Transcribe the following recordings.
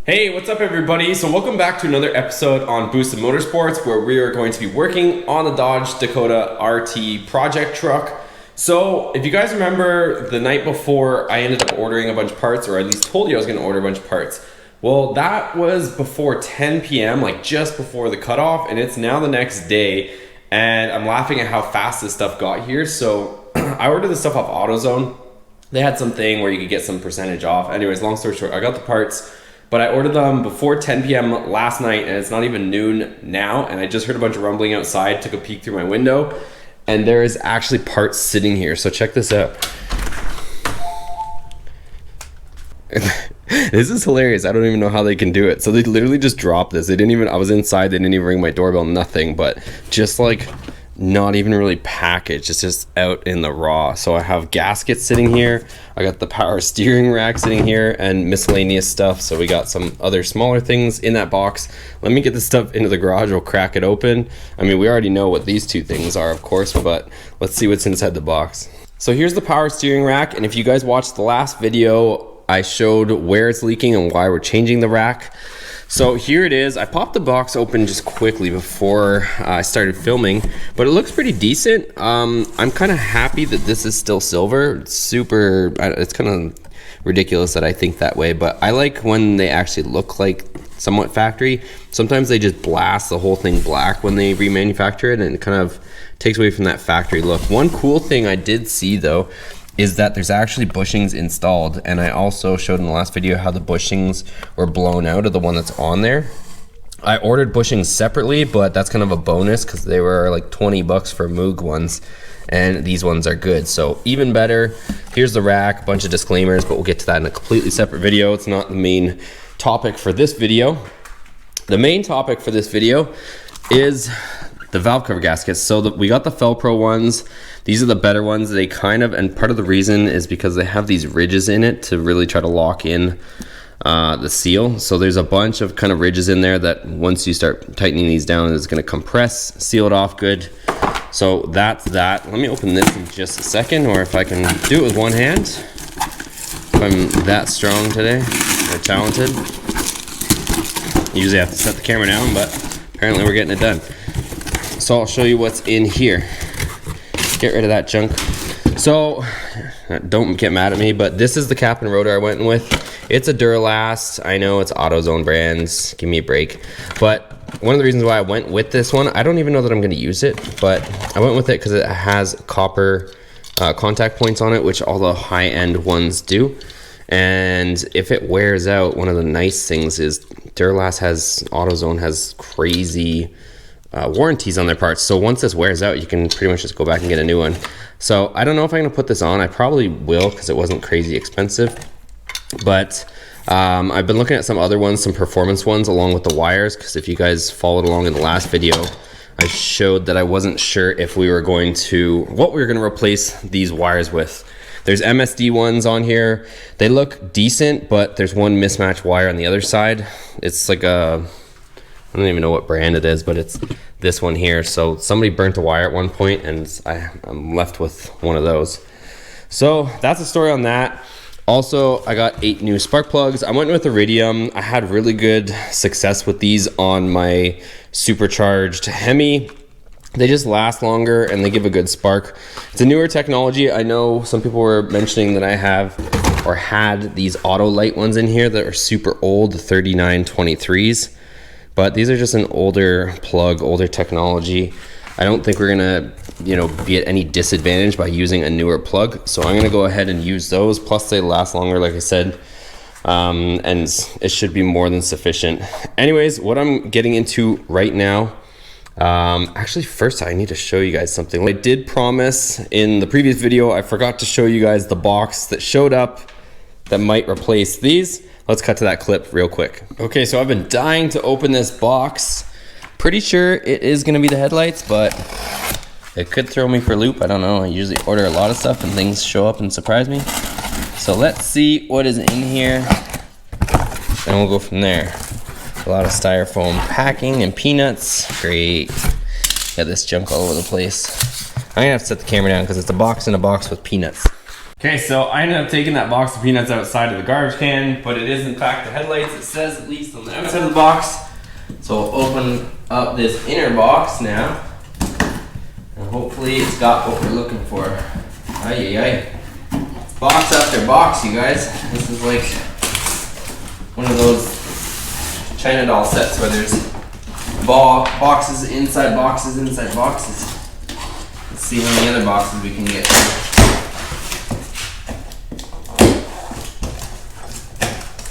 Hey, what's up everybody? So welcome back to another episode on Boosted Motorsports, where we are going to be working on the Dodge Dakota RT project truck. So if you guys remember, the night before I ended up ordering a bunch of parts, or at least told you I was going to order a bunch of parts. Well, that was before 10 p.m., like just before the cutoff, and it's now the next day, and I'm laughing at how fast this stuff got here. So I ordered this stuff off AutoZone. They had something where you could get some percentage off. Anyways, long story short, I got the parts. But I ordered them before 10 p.m. last night, and it's not even noon now, and I just heard a bunch of rumbling outside, took a peek through my window, and there is actually parts sitting here. So check this out. This is hilarious. I don't even know how they can do it. So they literally just dropped this. They didn't even, I was inside, they didn't even ring my doorbell, nothing, but just like not even really packaged. It's just out in the raw. So I have gaskets sitting here. I got the power steering rack sitting here and miscellaneous stuff. So we got some other smaller things in that box. Let me get this stuff into the garage. We'll crack it open. I mean, we already know what these two things are, of course, but let's see what's inside the box. So here's the power steering rack. And if you guys watched the last video, I showed where it's leaking and why we're changing the rack. So here it is. I popped the box open just quickly before I started filming, but it looks pretty decent. I'm kind of happy that this is still silver. It's super, it's kind of ridiculous that I think that way, but I like when they actually look like somewhat factory. Sometimes they just blast the whole thing black when they remanufacture it, and it kind of takes away from that factory look. One cool thing I did see though is that there's actually bushings installed, and I also showed in the last video how the bushings were blown out of the one that's on there. I ordered bushings separately, but that's kind of a bonus because they were like 20 bucks for Moog ones, and these ones are good. So even better. Here's the rack, a bunch of disclaimers, but we'll get to that in a completely separate video. It's not the main topic for this video. The main topic for this video is the valve cover gaskets. So we got the Felpro ones. These are the better ones. They kind of, and part of the reason is because they have these ridges in it to really try to lock in the seal. So there's a bunch of kind of ridges in there that once you start tightening these down, it's going to compress, seal it off good. So that's that. Let me open this in just a second, or if I can do it with one hand, if I'm that strong today or talented. Usually I have to set the camera down, but apparently we're getting it done. So I'll show you what's in here. Get rid of that junk. So don't get mad at me, but this is the cap and rotor I went with. It's a Duralast. I know it's AutoZone brands. Give me a break. But one of the reasons why I went with this one, I don't even know that I'm going to use it, but I went with it because it has copper contact points on it, which all the high-end ones do. And if it wears out, one of the nice things is AutoZone has crazy warranties on their parts. So once this wears out, you can pretty much just go back and get a new one. So I don't know if I'm gonna put this on. I probably will because it wasn't crazy expensive. But I've been looking at some other ones, some performance ones along with the wires, because if you guys followed along in the last video, I showed that I wasn't sure if we were going to, what we were gonna replace these wires with. There's MSD ones on here. They look decent, but there's one mismatched wire on the other side. It's like a, I don't even know what brand it is, but it's this one here. So somebody burnt a wire at one point, and I'm left with one of those. So that's the story on that. Also, I got 8 new spark plugs. I went with Iridium. I had really good success with these on my supercharged Hemi. They just last longer and they give a good spark. It's a newer technology. I know some people were mentioning that I have or had these Autolite ones in here that are super old, the 3923s. But these are just an older plug, older technology. I don't think we're gonna, be at any disadvantage by using a newer plug. So I'm gonna go ahead and use those. Plus they last longer, like I said, and it should be more than sufficient. Anyways, what I'm getting into right now, actually first I need to show you guys something. I did promise in the previous video, I forgot to show you guys the box that showed up that might replace these. Let's cut to that clip real quick. Okay, so I've been dying to open this box. Pretty sure it is gonna be the headlights, but it could throw me for a loop. I don't know. I usually order a lot of stuff and things show up and surprise me. So let's see what is in here, and we'll go from there. A lot of styrofoam packing and peanuts. Great. Got this junk all over the place. I'm gonna have to set the camera down because it's a box in a box with peanuts. Okay, so I ended up taking that box of peanuts outside of the garbage can, but it is in fact the headlights. It says at least on the outside of the box. So I'll open up this inner box now, and hopefully it's got what we're looking for. Ay. Box after box, you guys. This is like one of those China doll sets where there's boxes inside boxes inside boxes. Let's see how many other boxes we can get.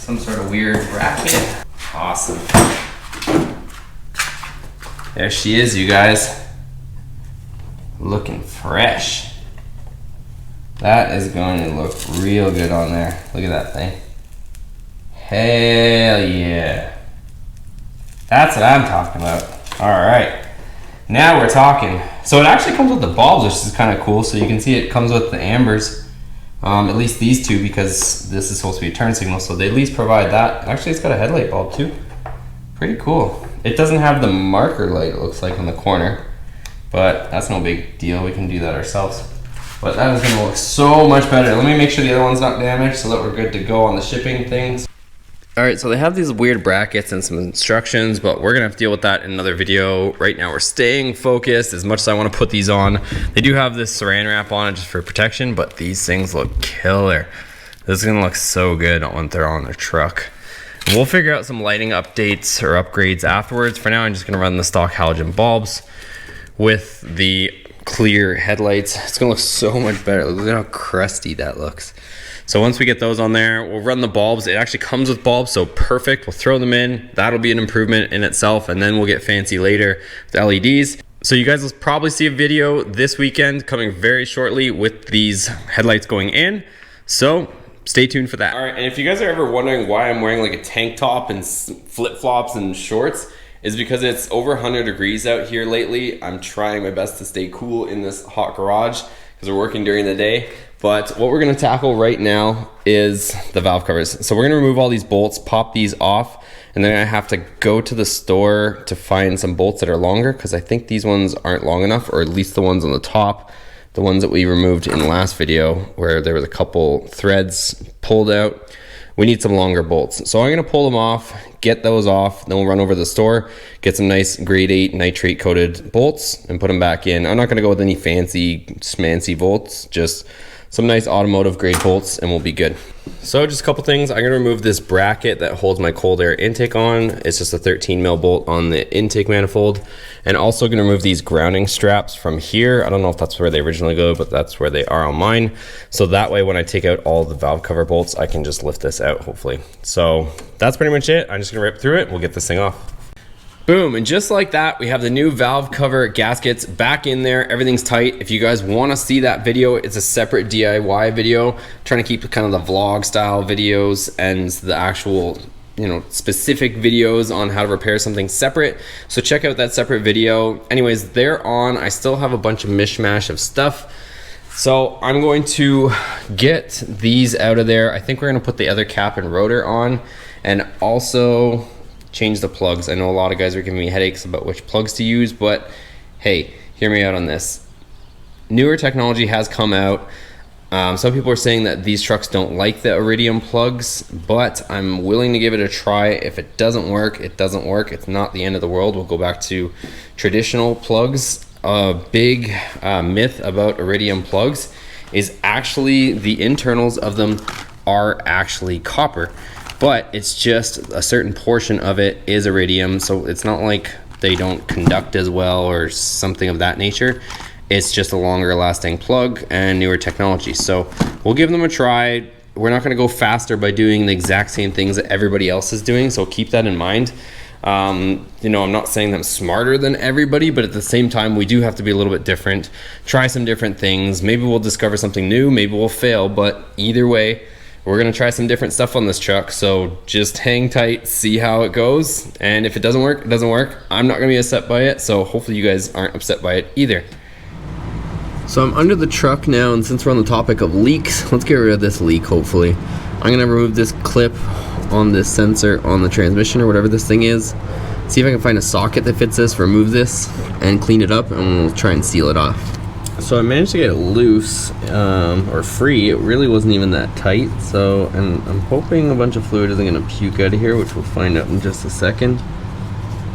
Some sort of weird bracket. Awesome. There she is, you guys. Looking fresh. That is going to look real good on there. Look at that thing. Hell yeah. That's what I'm talking about. Alright. Now we're talking. So it actually comes with the bulbs, which is kind of cool. So you can see it comes with the ambers. At least these two, because this is supposed to be a turn signal, so they at least provide that. Actually, it's got a headlight bulb too. Pretty cool. It doesn't have the marker light, it looks like, on the corner, but that's no big deal. We can do that ourselves. But that is going to look so much better. Let me make sure the other one's not damaged so that we're good to go on the shipping things. Alright, so they have these weird brackets and some instructions, but we're going to have to deal with that in another video. Right now we're staying focused as much as I want to put these on. They do have this saran wrap on it just for protection, but these things look killer. This is going to look so good when they're on the truck. We'll figure out some lighting updates or upgrades afterwards. For now, I'm just going to run the stock halogen bulbs with the clear headlights. It's going to look so much better. Look at how crusty that looks. So once we get those on there, we'll run the bulbs. It actually comes with bulbs, so perfect. We'll throw them in. That'll be an improvement in itself, and then we'll get fancy later with LEDs. So you guys will probably see a video this weekend coming very shortly with these headlights going in. So stay tuned for that. All right, and if you guys are ever wondering why I'm wearing like a tank top and flip-flops and shorts, is because it's over 100 degrees out here lately. I'm trying my best to stay cool in this hot garage because we're working during the day. But what we're gonna tackle right now is the valve covers. So we're gonna remove all these bolts, pop these off, and then I have to go to the store to find some bolts that are longer, because I think these ones aren't long enough, or at least the ones on the top, the ones that we removed in the last video where there was a couple threads pulled out. We need some longer bolts. So I'm gonna pull them off, get those off, then we'll run over to the store, get some nice grade 8 nitrate coated bolts and put them back in. I'm not gonna go with any fancy smancy bolts, just some nice automotive grade bolts, and we'll be good. So just a couple things. I'm gonna remove this bracket that holds my cold air intake on. It's just a 13 mil bolt on the intake manifold. And also gonna remove these grounding straps from here. I don't know if that's where they originally go, but that's where they are on mine. So that way when I take out all the valve cover bolts, I can just lift this out, hopefully. So that's pretty much it. I'm just gonna rip through it. We'll get this thing off. Boom, and just like that, we have the new valve cover gaskets back in there. Everything's tight. If you guys want to see that video, it's a separate DIY video. I'm trying to keep kind of the vlog style videos and the actual, you know, specific videos on how to repair something separate. So check out that separate video. Anyways, they're on. I still have a bunch of mishmash of stuff. So I'm going to get these out of there. I think we're going to put the other cap and rotor on, and also change the plugs. I know a lot of guys are giving me headaches about which plugs to use, but hey, hear me out on this. Newer technology has come out. Some people are saying that these trucks don't like the iridium plugs, but I'm willing to give it a try. If it doesn't work, it doesn't work. It's not the end of the world. We'll go back to traditional plugs. A big myth about iridium plugs is actually the internals of them are actually copper, but it's just a certain portion of it is iridium, so it's not like they don't conduct as well or something of that nature. It's just a longer lasting plug and newer technology. So we'll give them a try. We're not gonna go faster by doing the exact same things that everybody else is doing, so keep that in mind. You know, I'm not saying that I'm smarter than everybody, but at the same time, we do have to be a little bit different. Try some different things. Maybe we'll discover something new, maybe we'll fail, but either way, we're gonna try some different stuff on this truck. So just hang tight, see how it goes. And if it doesn't work, it doesn't work. I'm not gonna be upset by it, so hopefully you guys aren't upset by it either. So I'm under the truck now, and since we're on the topic of leaks, let's get rid of this leak, hopefully. I'm gonna remove this clip on this sensor on the transmission or whatever this thing is. See if I can find a socket that fits this, remove this, and clean it up, and we'll try and seal it off. So I managed to get it loose, or free. It really wasn't even that tight. So, and I'm hoping a bunch of fluid isn't gonna puke out of here, which we'll find out in just a second.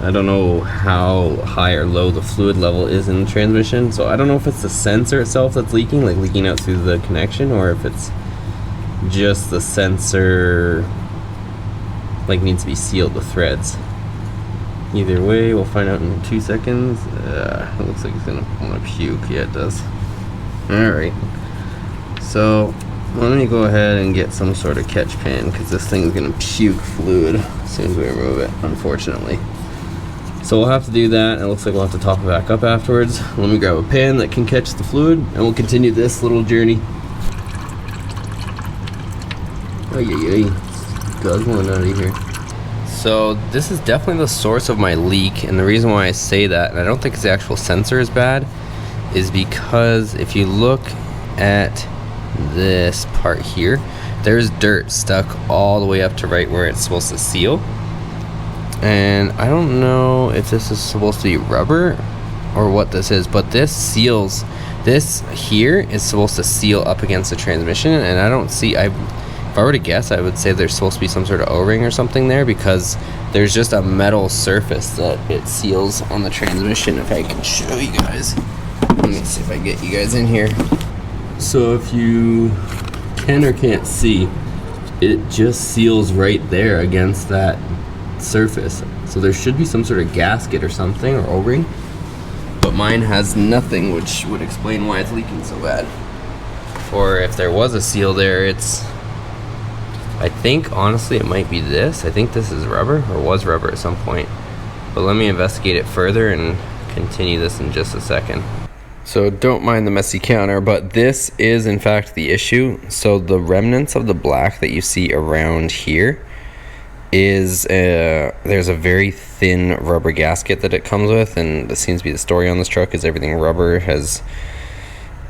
I don't know how high or low the fluid level is in the transmission, so I don't know if it's the sensor itself that's leaking, like leaking out through the connection, or if it's just the sensor like needs to be sealed, the threads. Either way, we'll find out in 2 seconds. It looks like it's gonna want to puke. Yeah, it does. Alright, so let me go ahead and get some sort of catch pan, because this thing's gonna puke fluid as soon as we remove it, unfortunately. So we'll have to do that, and it looks like we'll have to top it back up afterwards. Let me grab a pan that can catch the fluid, and we'll continue this little journey. Guzzling out of here. So this is definitely the source of my leak, and the reason why I say that, and I don't think the actual sensor is bad, is because if you look at this part here, there's dirt stuck all the way up to right where it's supposed to seal. And I don't know if this is supposed to be rubber or what this is, but this seals, this here is supposed to seal up against the transmission, and I don't see, if I were to guess, I would say there's supposed to be some sort of O-ring or something there, because there's just a metal surface that it seals on the transmission. If I can show you guys, let me see if I get you guys in here. So if you can or can't see, it just seals right there against that surface. So there should be some sort of gasket or something, or O-ring, but mine has nothing, which would explain why it's leaking so bad. Or if there was a seal there, it's, I think honestly it might be this. I think this is rubber, or was rubber at some point, but let me investigate it further and continue this in just a second. So don't mind the messy counter, but this is in fact the issue. So the remnants of the black that you see around here is there's a very thin rubber gasket that it comes with, and this seems to be the story on this truck, is everything rubber has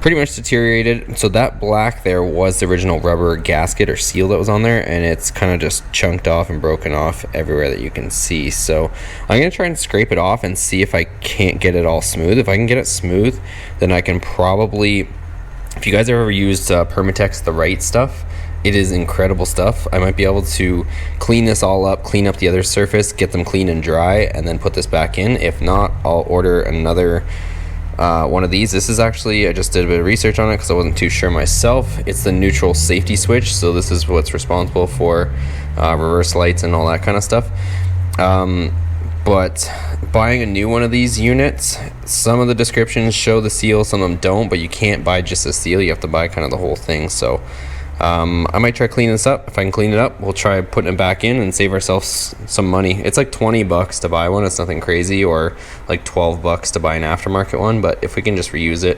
pretty much deteriorated. So that black there was the original rubber gasket or seal that was on there, and it's kind of just chunked off and broken off everywhere that you can see. So I'm gonna try and scrape it off and see if I can't get it all smooth. If I can get it smooth, then I can probably, if you guys have ever used Permatex The Right stuff, it is incredible stuff. I might be able to clean this all up, clean up the other surface, get them clean and dry, and then put this back in. If not, I'll order another one of these. This is actually, I just did a bit of research on it because I wasn't too sure myself. It's the Neutral Safety Switch, so this is what's responsible for reverse lights and all that kind of stuff. But buying a new one of these units, some of the descriptions show the seal, some of them don't, but you can't buy just a seal. You have to buy kind of the whole thing. So I might try cleaning this up. If I can clean it up, we'll try putting it back in and save ourselves some money. It's like 20 bucks to buy one. It's nothing crazy, or like 12 bucks to buy an aftermarket one. But if we can just reuse it,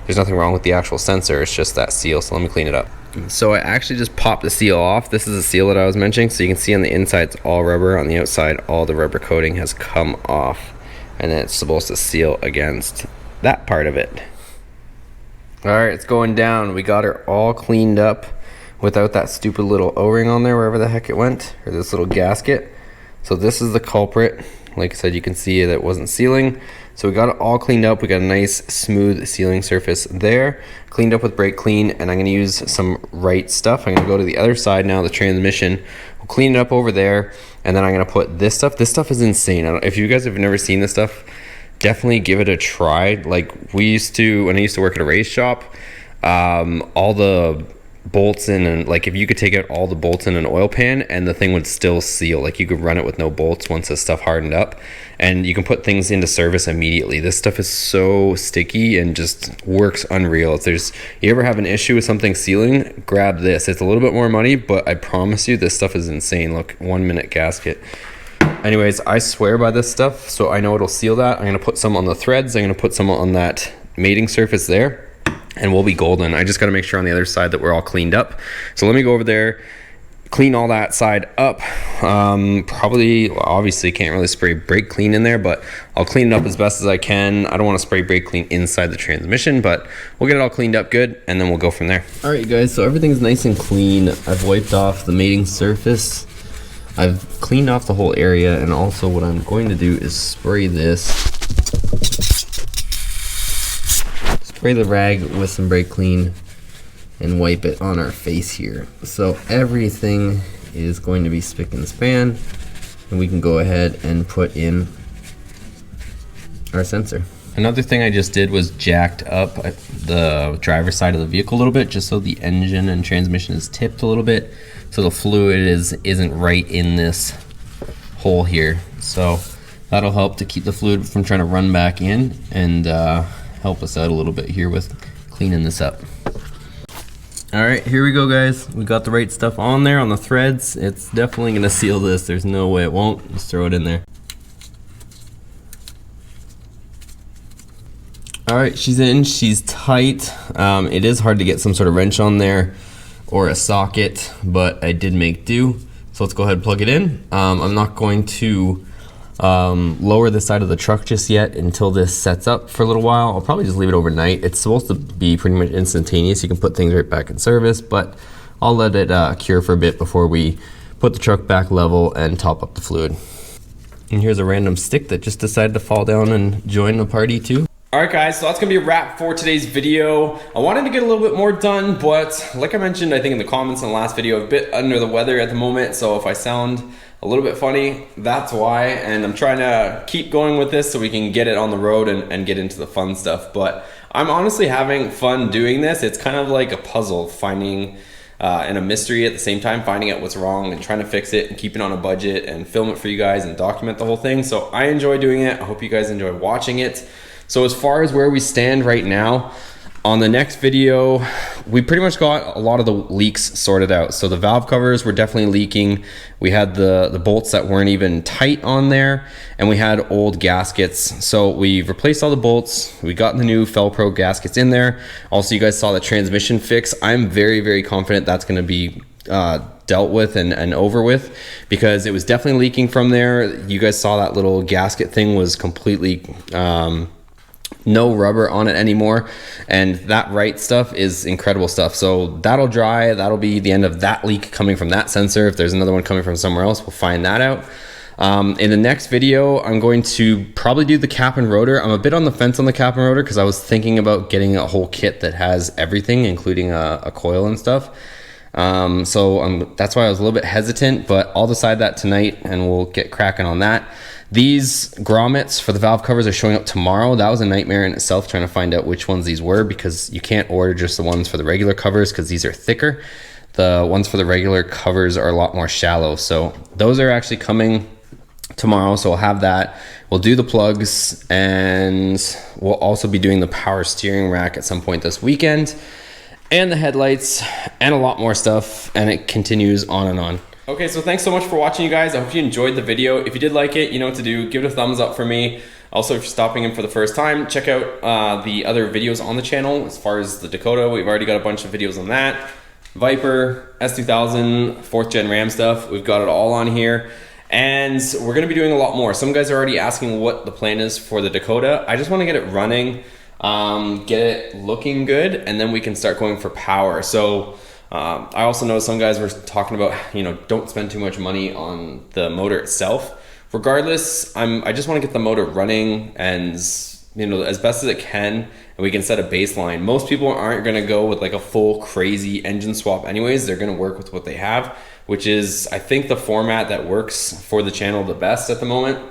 there's nothing wrong with the actual sensor. It's just that seal. So let me clean it up. So I actually just popped the seal off. This is the seal that I was mentioning. So you can see on the inside it's all rubber. On the outside, all the rubber coating has come off, and then it's supposed to seal against that part of it. All right, it's going down. We got her all cleaned up without that stupid little O-ring on there, wherever the heck it went, or this little gasket. So this is the culprit. Like I said, you can see that it wasn't sealing. So we got it all cleaned up. We got a nice smooth sealing surface there, cleaned up with brake clean, and I'm gonna use some right stuff. I'm gonna go to the other side now, the transmission. We'll clean it up over there, and then I'm gonna put this stuff. This stuff is insane. If you guys have never seen this stuff, definitely give it a try. Like we used to, when I used to work at a race shop, all the bolts in, and like if you could take out all the bolts in an oil pan and the thing would still seal, like you could run it with no bolts once this stuff hardened up, and you can put things into service immediately. This stuff is so sticky and just works unreal. If you ever have an issue with something sealing, grab this. It's a little bit more money, but I promise you this stuff is insane. Look, 1 minute gasket. Anyways, I swear by this stuff, so I know it'll seal that. I'm gonna put some on the threads. I'm gonna put some on that mating surface there, and we'll be golden. I just got to make sure on the other side that we're all cleaned up. So let me go over there, clean all that side up. Probably, obviously can't really spray brake clean in there, but I'll clean it up as best as I can. I don't want to spray brake clean inside the transmission, but we'll get it all cleaned up good, and then we'll go from there. All right, guys, so everything's nice and clean. I've wiped off the mating surface. I've cleaned off the whole area, and also what I'm going to do is spray this. spray the rag with some brake clean and wipe it on our face here. So everything is going to be spick and span, and we can go ahead and put in our sensor. Another thing I just did was jacked up the driver's side of the vehicle a little bit, just so the engine and transmission is tipped a little bit, so the fluid isn't right in this hole here. So that'll help to keep the fluid from trying to run back in, and help us out a little bit here with cleaning this up. All right, here we go, guys. We got the right stuff on there on the threads. It's definitely gonna seal this. There's no way it won't. Just throw it in there. All right, she's in, she's tight. It is hard to get some sort of wrench on there or a socket, but I did make do. So let's go ahead and plug it in. I'm not going to lower the side of the truck just yet until this sets up for a little while. I'll probably just leave it overnight. It's supposed to be pretty much instantaneous. You can put things right back in service, but I'll let it cure for a bit before we put the truck back level and top up the fluid. And here's a random stick that just decided to fall down and join the party too. Alright guys, so that's going to be a wrap for today's video. I wanted to get a little bit more done, but like I mentioned, I think in the comments in the last video, I'm a bit under the weather at the moment, so if I sound a little bit funny, that's why. And I'm trying to keep going with this so we can get it on the road and get into the fun stuff. But I'm honestly having fun doing this. It's kind of like a puzzle, finding and a mystery at the same time, finding out what's wrong and trying to fix it and keep it on a budget and film it for you guys and document the whole thing. So I enjoy doing it. I hope you guys enjoy watching it. So as far as where we stand right now, on the next video, we pretty much got a lot of the leaks sorted out. So the valve covers were definitely leaking. We had the bolts that weren't even tight on there, and we had old gaskets. So we replaced all the bolts. We got the new Felpro gaskets in there. Also, you guys saw the transmission fix. I'm very, very confident that's gonna be dealt with and over with, because it was definitely leaking from there. You guys saw that little gasket thing was completely no rubber on it anymore, and that right stuff is incredible stuff. So that'll dry. That'll be the end of that leak coming from that sensor. If there's another one coming from somewhere else, we'll find that out. In the next video, I'm going to probably do the cap and rotor. I'm a bit on the fence on the cap and rotor because I was thinking about getting a whole kit that has everything, including a coil and stuff. That's why I was a little bit hesitant, but I'll decide that tonight and we'll get cracking on that. These grommets for the valve covers are showing up tomorrow. That was a nightmare in itself, trying to find out which ones these were, because you can't order just the ones for the regular covers because these are thicker. The ones for the regular covers are a lot more shallow. So those are actually coming tomorrow, so we'll have that. We'll do the plugs, and we'll also be doing the power steering rack at some point this weekend, and the headlights, and a lot more stuff, and it continues on and on. Okay, so thanks so much for watching, you guys. I hope you enjoyed the video. If you did like it, you know what to do. Give it a thumbs up for me. Also, if you're stopping in for the first time, check out the other videos on the channel. As far as the Dakota, we've already got a bunch of videos on that. Viper, S2000, 4th gen Ram stuff. We've got it all on here. And we're gonna be doing a lot more. Some guys are already asking what the plan is for the Dakota. I just wanna get it running, get it looking good, and then we can start going for power. So I also know some guys were talking about, you know, don't spend too much money on the motor itself. Regardless, I just want to get the motor running and, you know, as best as it can, and we can set a baseline. Most people aren't going to go with like a full crazy engine swap anyways. They're going to work with what they have, which is, I think, the format that works for the channel the best at the moment,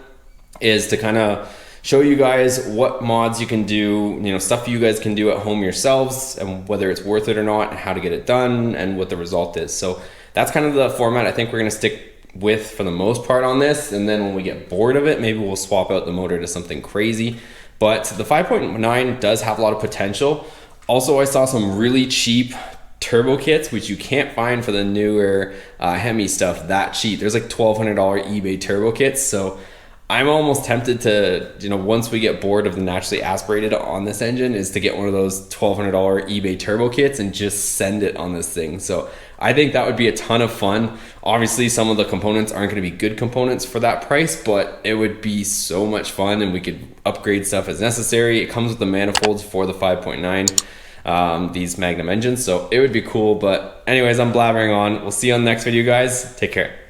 is to kind of show you guys what mods you can do, you know, stuff you guys can do at home yourselves, and whether it's worth it or not, and how to get it done, and what the result is. So that's kind of the format I think we're gonna stick with for the most part on this, and then when we get bored of it, maybe we'll swap out the motor to something crazy. But the 5.9 does have a lot of potential. Also, I saw some really cheap turbo kits, which you can't find for the newer Hemi stuff that cheap. There's like $1,200 eBay turbo kits, so I'm almost tempted to, you know, once we get bored of the naturally aspirated on this engine, is to get one of those $1,200 eBay turbo kits and just send it on this thing. So I think that would be a ton of fun. Obviously, some of the components aren't going to be good components for that price, but it would be so much fun, and we could upgrade stuff as necessary. It comes with the manifolds for the 5.9, these Magnum engines, so it would be cool. But anyways, I'm blabbering on. We'll see you on the next video, guys. Take care.